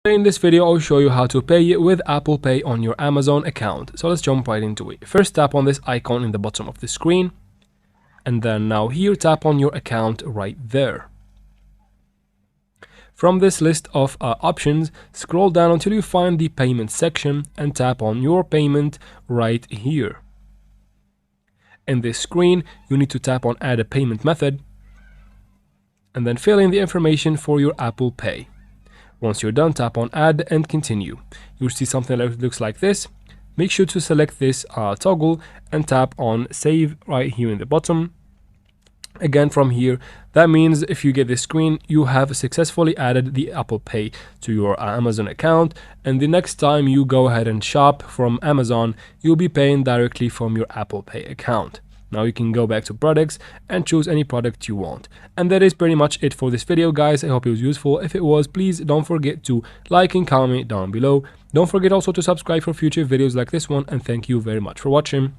In this video, I'll show you how to pay with Apple Pay on your Amazon account. So let's jump right into it. First, tap on this icon in the bottom of the screen. And then now here, tap on your account right there. From this list of options, scroll down until you find the payment section and tap on your payment right here. In this screen, you need to tap on add a payment method and then fill in the information for your Apple Pay. Once you're done, tap on add and continue. You'll see something that looks like this. Make sure to select this toggle and tap on save right here in the bottom. Again, from here, that means if you get this screen, you have successfully added the Apple Pay to your Amazon account, and the next time you go ahead and shop from Amazon, you'll be paying directly from your Apple Pay account. Now you can go back to products and choose any product you want. And that is pretty much it for this video, guys. I hope it was useful. If it was, please don't forget to like and comment down below. Don't forget also to subscribe for future videos like this one, and thank you very much for watching.